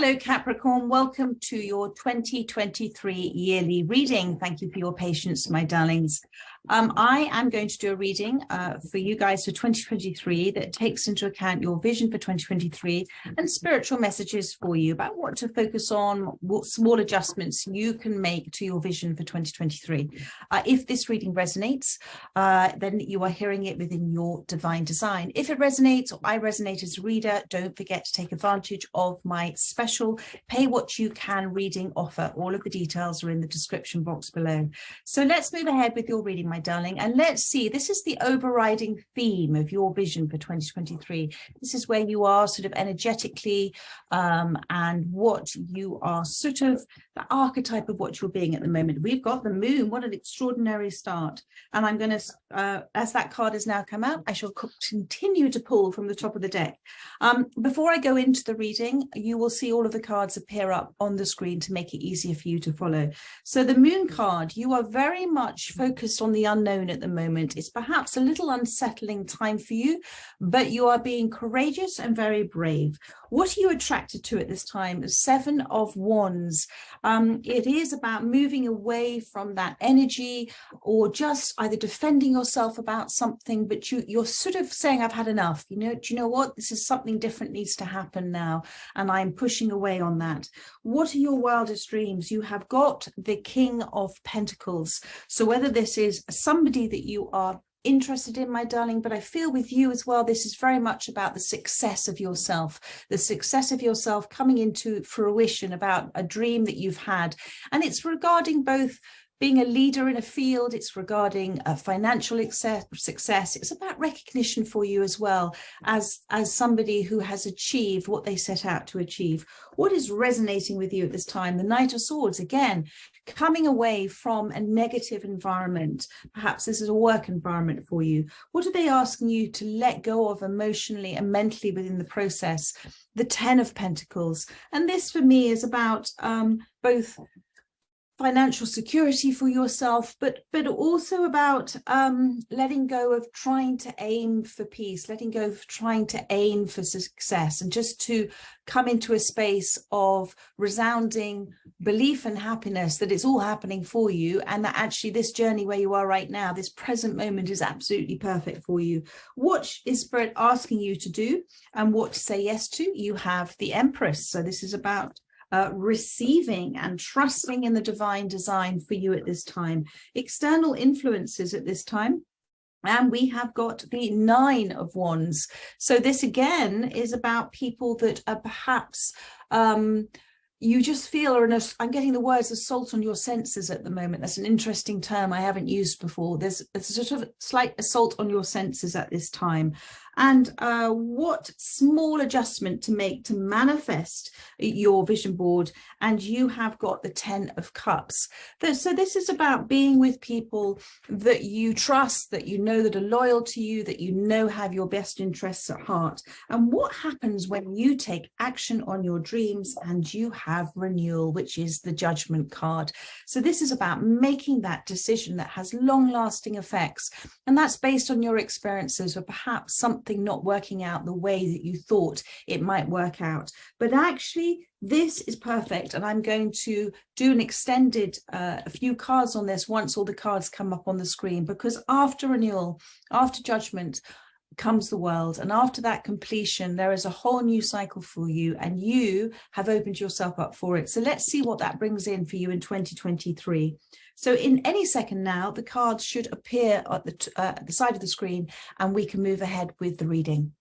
Hello, Capricorn. Welcome to your 2023 yearly reading. Thank you for your patience, my darlings. I am going to do a reading for you guys for 2023 that takes into account your vision for 2023 and spiritual messages for you about what to focus on, what small adjustments you can make to your vision for 2023. If this reading resonates, then you are hearing it within your divine design. If it resonates or I resonate as a reader, don't forget to take advantage of my special pay what you can reading offer. All of the details are in the description box below. So let's move ahead with your reading, my darling, and let's see, this is the overriding theme of your vision for 2023. This is where you are sort of energetically and what you are sort of the archetype of what you're being at the moment. We've got the moon. What an extraordinary start. And I'm going to, as that card has now come out, I shall continue to pull from the top of the deck. Before I go into the reading, you will see all of the cards appear up on the screen to make it easier for you to follow. So the moon card, you are very much focused on the unknown at the moment. It's perhaps a little unsettling time for you, but you are being courageous and very brave. What are you attracted to at this time? 7 of Wands. It is about moving away from that energy or just either defending yourself about something, but you're sort of saying, I've had enough. You know, do you know what? This is something different needs to happen now. And I'm pushing away on that. What are your wildest dreams? You have got the King of Pentacles. So whether this is somebody that you are interested in, my darling, but I feel with you as well, this is very much about the success of yourself, coming into fruition, about a dream that you've had. And it's regarding both being a leader in a field, it's regarding a financial success. It's about recognition for you as well as somebody who has achieved what they set out to achieve. What is resonating with you at this time? The Knight of Swords, again, coming away from a negative environment. Perhaps this is a work environment for you. What are they asking you to let go of emotionally and mentally within the process? The 10 of Pentacles. And this for me is about both financial security for yourself, but also about letting go of trying to aim for peace, letting go of trying to aim for success, and just to come into a space of resounding belief and happiness that it's all happening for you, and that actually this journey where you are right now, this present moment, is absolutely perfect for you. What is Spirit asking you to do and what to say yes to? You have the Empress. So this is about receiving and trusting in the divine design for you at this time. External influences at this time. And we have got the 9 of Wands. So this again is about people that are perhaps you just feel are I'm getting the words assault on your senses at the moment. That's an interesting term I haven't used before. There's a sort of slight assault on your senses at this time. And what small adjustment to make to manifest your vision board. And you have got the 10 of Cups. So this is about being with people that you trust, that you know that are loyal to you, that you know have your best interests at heart. And what happens when you take action on your dreams and you have renewal, which is the Judgment card. So this is about making that decision that has long-lasting effects. And that's based on your experiences of perhaps something not working out the way that you thought it might work out. But actually, this is perfect. And I'm going to do an extended a few cards on this once all the cards come up on the screen, because after renewal, after judgment, comes the world, and after that completion there is a whole new cycle for you, and you have opened yourself up for it. So let's see what that brings in for you in 2023. So in any second now the cards should appear at the side of the screen, and we can move ahead with the reading.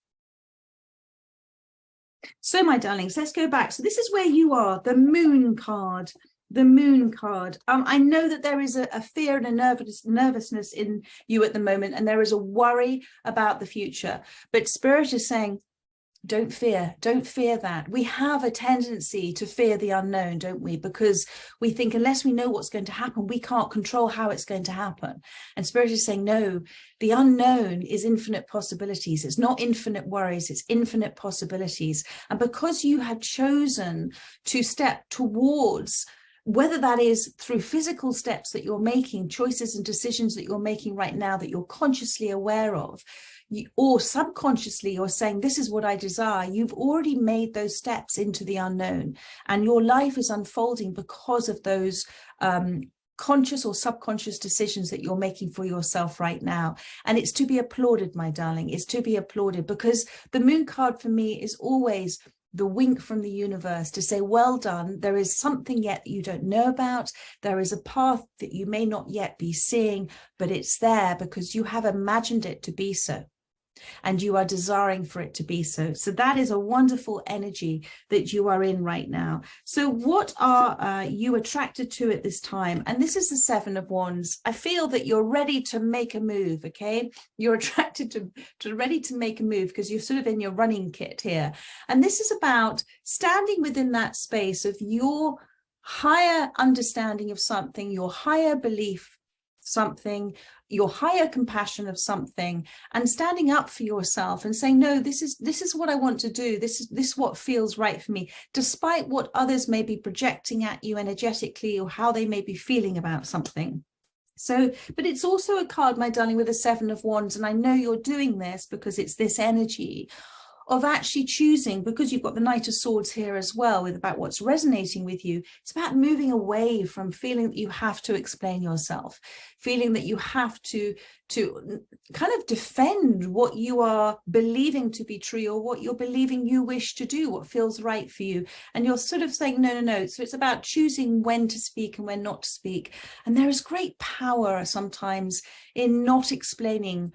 So my darlings, let's go back. So this is where you are, the Moon card. The Moon card. I know that there is a fear and a nervousness in you at the moment, and there is a worry about the future. But Spirit is saying, don't fear that. We have a tendency to fear the unknown, don't we? Because we think unless we know what's going to happen, we can't control how it's going to happen. And Spirit is saying, no, the unknown is infinite possibilities. It's not infinite worries, it's infinite possibilities. And because you have chosen to step towards, whether that is through physical steps that you're making, choices and decisions that you're making right now that you're consciously aware of, or subconsciously you're saying, this is what I desire, you've already made those steps into the unknown, and your life is unfolding because of those conscious or subconscious decisions that you're making for yourself right now. And it's to be applauded, my darling. It's to be applauded, because the moon card for me is always the wink from the universe to say, well done. There is something yet that you don't know about. There is a path that you may not yet be seeing, but it's there because you have imagined it to be so, and you are desiring for it to be so. So that is a wonderful energy that you are in right now. So what are you attracted to at this time? And this is the Seven of Wands. I feel that you're ready to make a move, okay? You're attracted to ready to make a move because you're sort of in your running kit here. And this is about standing within that space of your higher understanding of something, your higher belief something, your higher compassion of something, and standing up for yourself and saying, no, this is what I want to do. This is what feels right for me, despite what others may be projecting at you energetically or how they may be feeling about something. So, but it's also a card, my darling, with a Seven of Wands. And I know you're doing this because it's this energy of actually choosing, because you've got the Knight of Swords here as well, with about what's resonating with you. It's about moving away from feeling that you have to explain yourself, feeling that you have to kind of defend what you are believing to be true, or what you're believing you wish to do, what feels right for you. And you're sort of saying, no, no, no. So it's about choosing when to speak and when not to speak. And there is great power sometimes in not explaining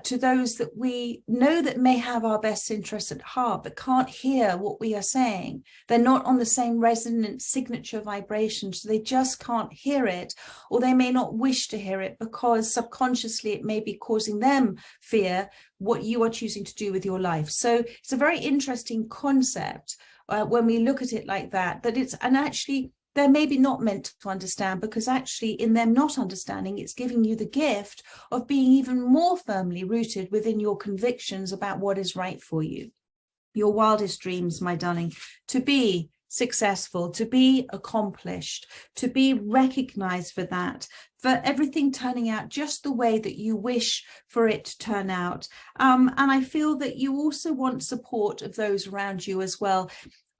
to those that we know that may have our best interests at heart, but can't hear what we are saying. They're not on the same resonant signature vibration, so they just can't hear it, or they may not wish to hear it because subconsciously it may be causing them fear what you are choosing to do with your life. So it's a very interesting concept when we look at it like that, and actually they're maybe not meant to understand, because actually in them not understanding, it's giving you the gift of being even more firmly rooted within your convictions about what is right for you. Your wildest dreams, my darling, to be successful, to be accomplished, to be recognized for that, for everything turning out just the way that you wish for it to turn out. And I feel that you also want support of those around you as well.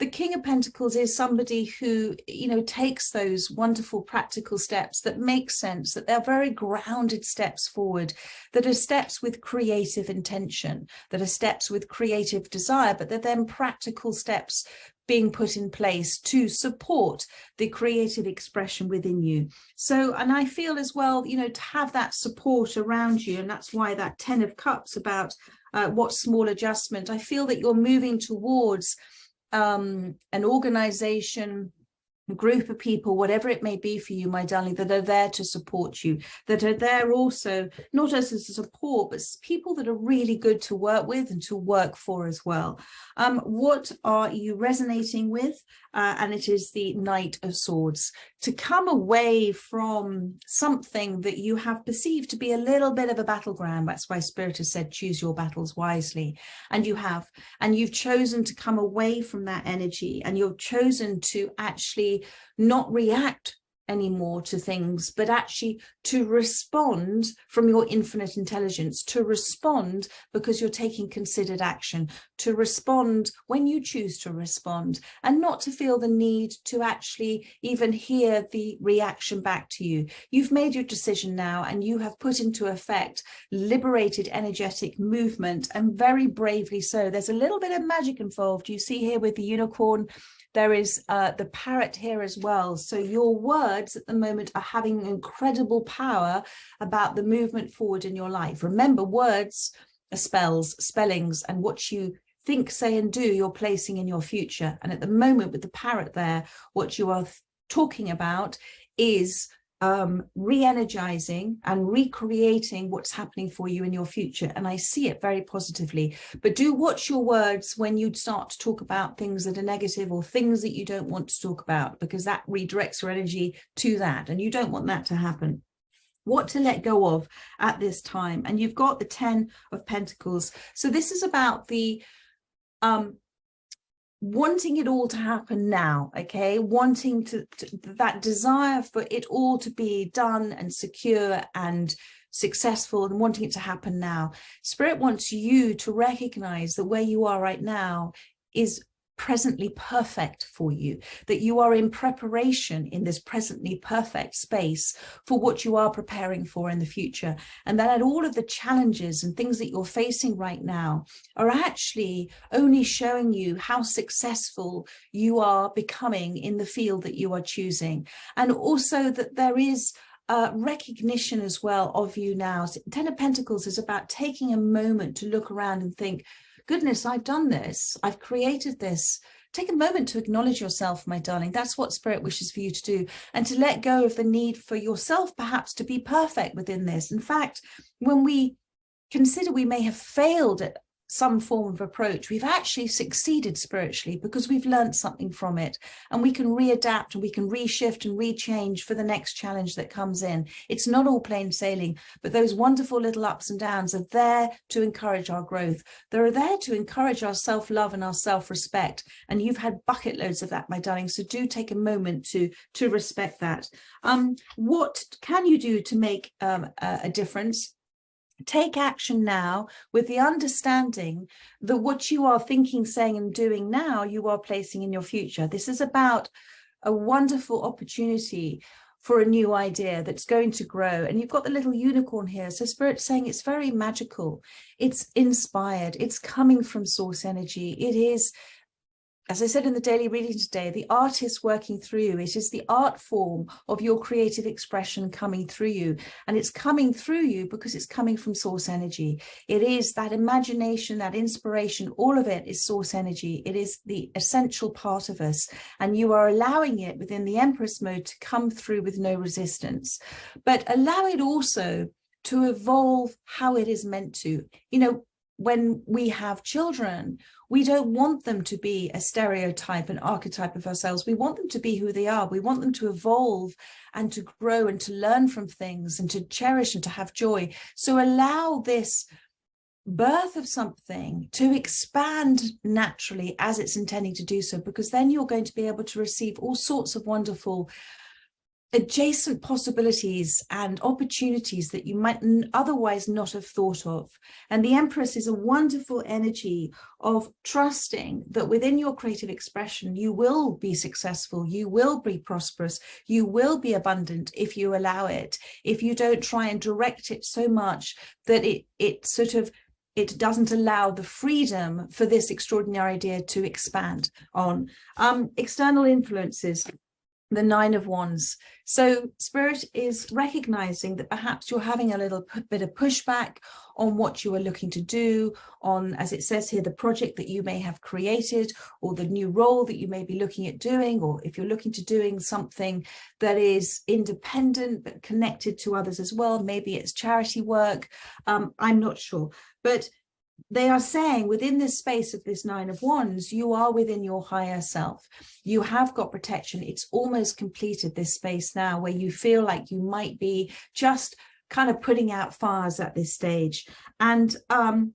The King of Pentacles is somebody who, you know, takes those wonderful practical steps that make sense, that they're very grounded steps forward, that are steps with creative intention, that are steps with creative desire, but they're then practical steps being put in place to support the creative expression within you. So, and I feel as well, you know, to have that support around you, and that's why that 10 of Cups about what small adjustment, I feel that you're moving towards an organization, a group of people, whatever it may be for you, my darling, that are there to support you, that are there also, not as a support, but people that are really good to work with and to work for as well. What are you resonating with? And it is the Knight of Swords. To come away from something that you have perceived to be a little bit of a battleground. That's why Spirit has said, choose your battles wisely. And you have. And you've chosen to come away from that energy. And you've chosen to actually not react anymore to things, but actually to respond from your infinite intelligence, to respond because you're taking considered action, to respond when you choose to respond, and not to feel the need to actually even hear the reaction back to you. You've made your decision now, and you have put into effect liberated energetic movement, and very bravely so. There's a little bit of magic involved. You see here with the unicorn, there is the parrot here as well. So your words at the moment are having incredible power about the movement forward in your life. Remember, words are spells, spellings, and what you think, say, and do, you're placing in your future. And at the moment with the parrot there, what you are talking about is re-energizing and recreating what's happening for you in your future. And I see it very positively. But do watch your words when you start to talk about things that are negative or things that you don't want to talk about, because that redirects your energy to that. And you don't want that to happen. What to let go of at this time. And you've got the 10 of Pentacles. So this is about the wanting it all to happen now, okay? Wanting to that desire for it all to be done and secure and successful and wanting it to happen now. Spirit wants you to recognize that where you are right now is presently perfect for you, that you are in preparation in this presently perfect space for what you are preparing for in the future, and that all of the challenges and things that you're facing right now are actually only showing you how successful you are becoming in the field that you are choosing. And also that there is recognition as well of you now. Ten of Pentacles is about taking a moment to look around and think, goodness, I've done this, I've created this. Take a moment to acknowledge yourself, my darling. That's what Spirit wishes for you to do, and to let go of the need for yourself perhaps to be perfect within this. In fact, when we consider we may have failed at some form of approach, we've actually succeeded spiritually because we've learned something from it, and we can readapt and we can reshift and rechange for the next challenge that comes in. It's not all plain sailing, but those wonderful little ups and downs are there to encourage our growth. They're there to encourage our self-love and our self-respect, and you've had bucket loads of that, my darling, so do take a moment to respect that. What can you do to make a difference? Take action now with the understanding that what you are thinking, saying, and doing now, you are placing in your future. This is about a wonderful opportunity for a new idea that's going to grow. And you've got the little unicorn here. So Spirit's saying it's very magical. It's inspired. It's coming from source energy. It is, as I said in the daily reading today, the artist working through you. It is the art form of your creative expression coming through you. And it's coming through you because it's coming from source energy. It is that imagination, that inspiration, all of it is source energy. It is the essential part of us. And you are allowing it within the Empress mode to come through with no resistance. But allow it also to evolve how it is meant to. You know, when we have children, we don't want them to be a stereotype, an archetype of ourselves. We want them to be who they are. We want them to evolve and to grow and to learn from things and to cherish and to have joy. So allow this birth of something to expand naturally as it's intending to do so, because then you're going to be able to receive all sorts of wonderful adjacent possibilities and opportunities that you might otherwise not have thought of. And the Empress is a wonderful energy of trusting that within your creative expression, you will be successful, you will be prosperous, you will be abundant if you allow it, if you don't try and direct it so much that it doesn't allow the freedom for this extraordinary idea to expand on. External influences. The Nine of Wands. So Spirit is recognizing that perhaps you're having a little bit of pushback on what you are looking to do, on, as it says here, the project that you may have created, or the new role that you may be looking at doing, or if you're looking to doing something that is independent but connected to others as well. Maybe it's charity work. I'm not sure. But they are saying within this space of this Nine of Wands, you are within your higher self. You have got protection. It's almost completed, this space now where you feel like you might be just kind of putting out fires at this stage. And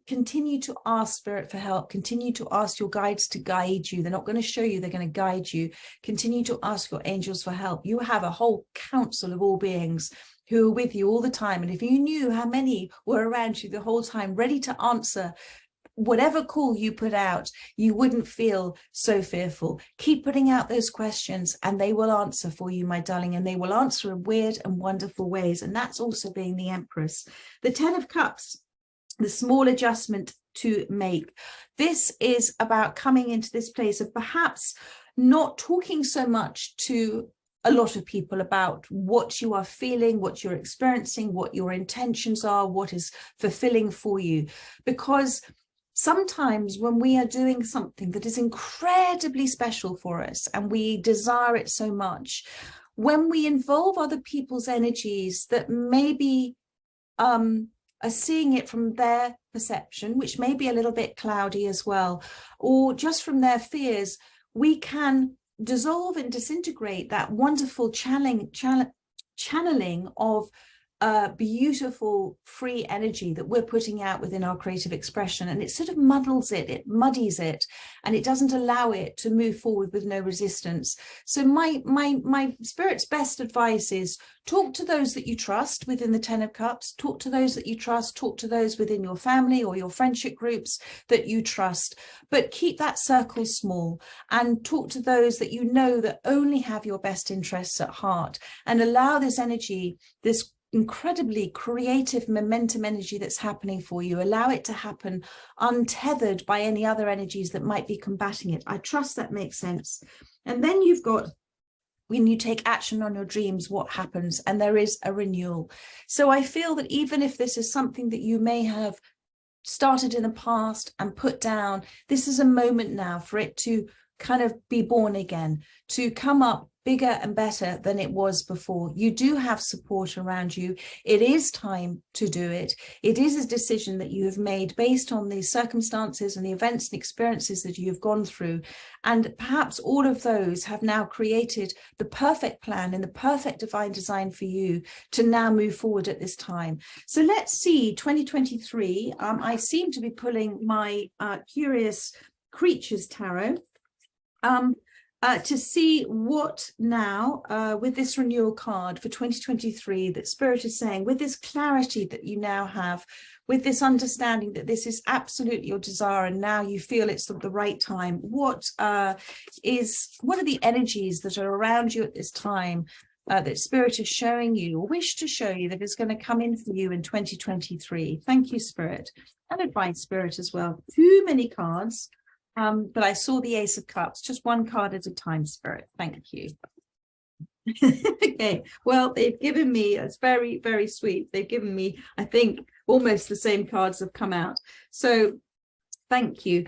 continue to ask Spirit for help. Continue to ask your guides to guide you. They're not going to show you, they're going to guide you. Continue to ask your angels for help. You have a whole council of all beings who are with you all the time. And if you knew how many were around you the whole time, ready to answer whatever call you put out, you wouldn't feel so fearful. Keep putting out those questions and they will answer for you, my darling, and they will answer in weird and wonderful ways. And that's also being the Empress. The Ten of Cups, the small adjustment to make. This is about coming into this place of perhaps not talking so much to a lot of people about what you are feeling, what you're experiencing, what your intentions are, what is fulfilling for you. Because sometimes when we are doing something that is incredibly special for us and we desire it so much, when we involve other people's energies that maybe are seeing it from their perception, which may be a little bit cloudy as well, or just from their fears, we can dissolve and disintegrate that wonderful channeling of beautiful free energy that we're putting out within our creative expression, and it sort of muddles it, it muddies it, and it doesn't allow it to move forward with no resistance. So my spirit's best advice is talk to those that you trust within the 10 of Cups, talk to those that you trust, talk to those within your family or your friendship groups that you trust, but keep that circle small and talk to those that you know that only have your best interests at heart, and allow this energy, this incredibly creative momentum energy that's happening for you, allow it to happen untethered by any other energies that might be combating it. I trust that makes sense. And then you've got, when you take action on your dreams, what happens? And there is a renewal. So I feel that even if this is something that you may have started in the past and put down, this is a moment now for it to kind of be born again, to come up bigger and better than it was before. You do have support around you. It is time to do it. It is a decision that you have made based on the circumstances and the events and experiences that you've gone through. And perhaps all of those have now created the perfect plan and the perfect divine design for you to now move forward at this time. So let's see, 2023, I seem to be pulling my Curious Creatures Tarot. To see what now with this renewal card for 2023 that Spirit is saying, with this clarity that you now have, with this understanding that this is absolutely your desire and now you feel it's the right time, what are the energies that are around you at this time that Spirit is showing you or wish to show you that is going to come in for you in 2023? Thank you, Spirit, and advice, Spirit, as well. Too many cards. But I saw the Ace of Cups, just one card at a time, Spirit. Thank you. Okay, well, they've given me, it's very, very sweet. They've given me, I think, almost the same cards have come out. So thank you.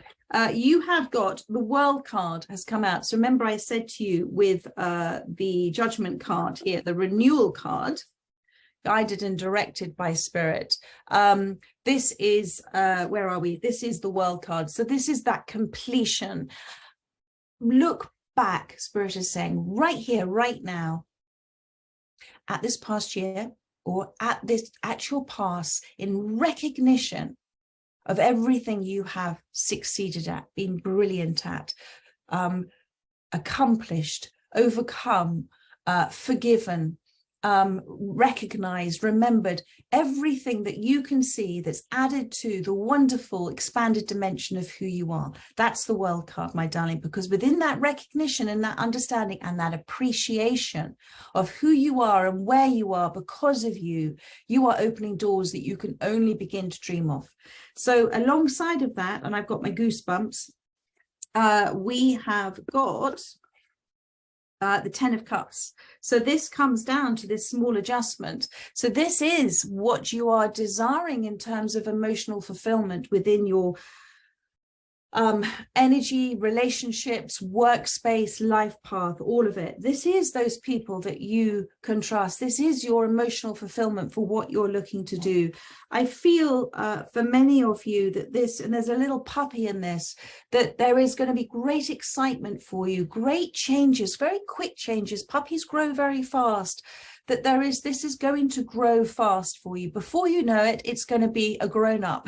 You have got the World card has come out. So remember I said to you with the Judgment card here, the Renewal card, guided and directed by Spirit. This is, where are we? This is the World card. So this is that completion. Look back, Spirit is saying, right here, right now, at this past year, or at your past, in recognition of everything you have succeeded at, been brilliant at, accomplished, overcome, forgiven, recognized, remembered, everything that you can see that's added to the wonderful expanded dimension of who you are. That's the World card, my darling, because within that recognition and that understanding and that appreciation of who you are and where you are because of you, you are opening doors that you can only begin to dream of. So alongside of that, and I've got my goosebumps, we have got the 10 of Cups. So this comes down to this small adjustment. So this is what you are desiring in terms of emotional fulfillment within your energy, relationships, workspace, life path, all of it. This is those people that you can trust. This is your emotional fulfillment for what you're looking to do. I feel for many of you that this, and there's a little puppy in this, that there is going to be great excitement for you, great changes, very quick changes. Puppies grow very fast. That this is going to grow fast for you. Before you know it, it's going to be a grown-up.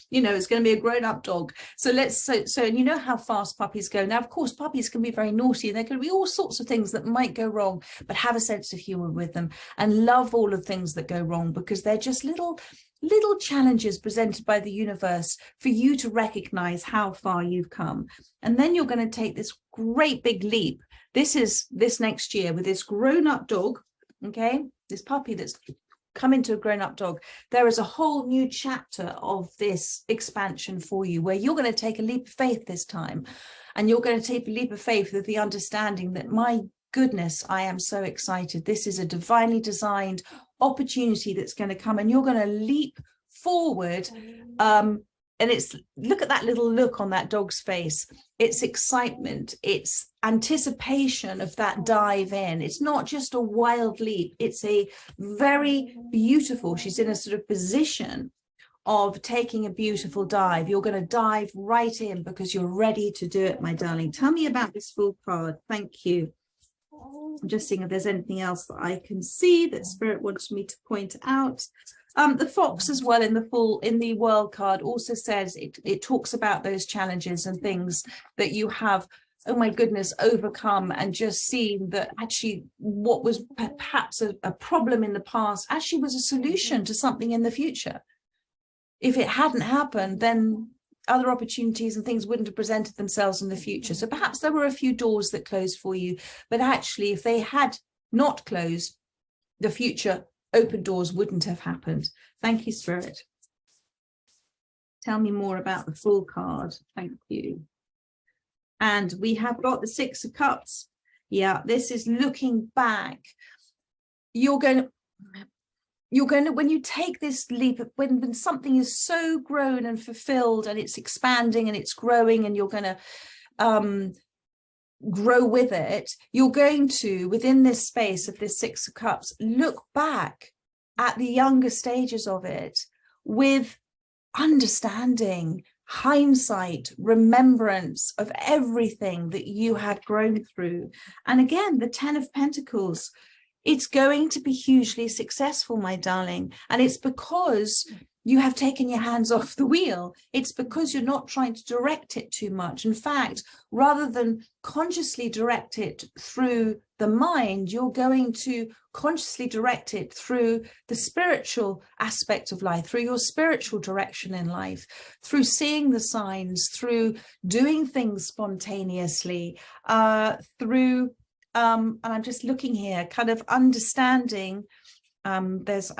You know, it's going to be a grown-up dog. So and you know how fast puppies go. Now, of course, puppies can be very naughty. There can be all sorts of things that might go wrong, but have a sense of humor with them and love all of the things that go wrong, because they're just little challenges presented by the universe for you to recognize how far you've come. And then you're going to take this great big leap. This is this next year with this grown-up dog. Okay, this puppy that's come into a grown-up dog. There is a whole new chapter of this expansion for you, where you're going to take a leap of faith this time, and you're going to take a leap of faith with the understanding that, my goodness, I am so excited. This is a divinely designed opportunity that's going to come, and you're going to leap forward. And it's, look at that little look on that dog's face. It's excitement. It's anticipation of that dive in. It's not just a wild leap. It's a very beautiful, she's in a sort of position of taking a beautiful dive. You're going to dive right in because you're ready to do it, my darling. Tell me about this full card. Thank you. I'm just seeing if there's anything else that I can see that Spirit wants me to point out. The fox as well in the world card also says it talks about those challenges and things that you have, oh my goodness, overcome, and just seeing that actually what was perhaps a problem in the past actually was a solution to something in the future. If it hadn't happened, then other opportunities and things wouldn't have presented themselves in the future. So perhaps there were a few doors that closed for you, but actually if they had not closed, the future open doors wouldn't have happened. Thank you, Spirit. Tell me more about the Fool card. Thank you. And we have got the Six of Cups. Yeah, this is looking back. You're going to, when you take this leap, when something is so grown and fulfilled and it's expanding and it's growing and you're going to grow with it, you're going to, within this space of this Six of Cups, look back at the younger stages of it with understanding, hindsight, remembrance of everything that you had grown through. And again, the Ten of Pentacles, it's going to be hugely successful, my darling. And it's because you have taken your hands off the wheel. It's because you're not trying to direct it too much. In fact, rather than consciously direct it through the mind, you're going to consciously direct it through the spiritual aspect of life, through your spiritual direction in life, through seeing the signs, through doing things spontaneously, through, and I'm just looking here, kind of understanding. I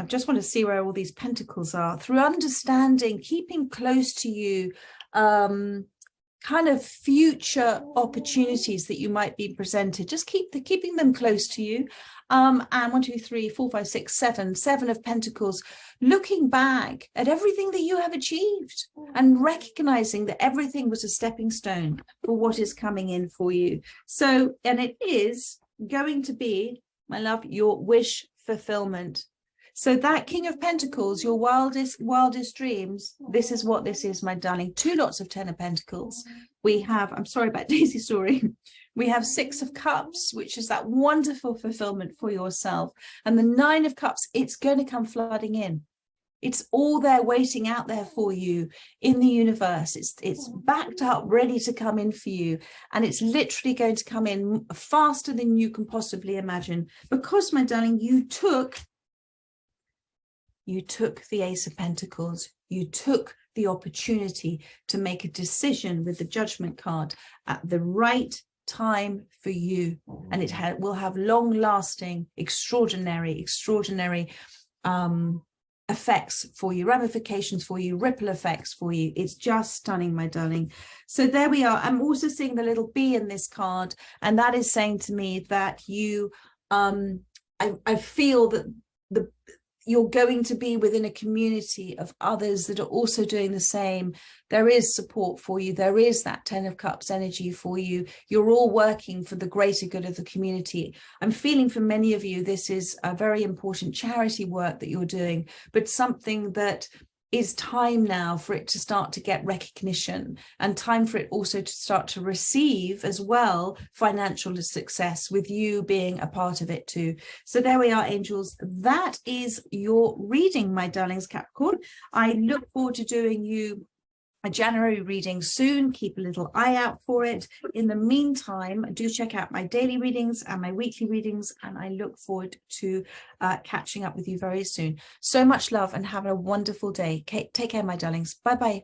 just want to see where all these pentacles are, through understanding, keeping close to you, kind of future opportunities that you might be presented. Just keeping them close to you. And 1, 2, 3, 4, 5, 6, 7, 7 of Pentacles, looking back at everything that you have achieved and recognizing that everything was a stepping stone for what is coming in for you. So, and it is going to be, my love, your wish fulfillment. So that King of Pentacles, your wildest dreams, this is what this is, my darling. 2 lots of 10 of Pentacles. We have, I'm sorry about Daisy's story. We have 6 of Cups, which is that wonderful fulfillment for yourself. And the 9 of Cups, it's going to come flooding in. It's all there waiting out there for you in the universe. It's backed up, ready to come in for you. And it's literally going to come in faster than you can possibly imagine. Because, my darling, you took the Ace of Pentacles. You took the opportunity to make a decision with the Judgment card at the right time for you. And it will have long-lasting, extraordinary effects for you, ramifications for you, ripple effects for you. It's just stunning, my darling. So there we are. I'm also seeing the little bee in this card, and that is saying to me that you I feel that you're going to be within a community of others that are also doing the same. There is support for you. There is that 10 of Cups energy for you. You're all working for the greater good of the community. I'm feeling for many of you, this is a very important charity work that you're doing, but something that is time now for it to start to get recognition, and time for it also to start to receive as well financial success, with you being a part of it too. So there we are, angels. That is your reading, my darlings, Capricorn. I look forward to doing you a January reading soon. Keep a little eye out for it. In the meantime, do check out my daily readings and my weekly readings, and I look forward to catching up with you very soon. So much love and have a wonderful day. Take care, my darlings. Bye bye.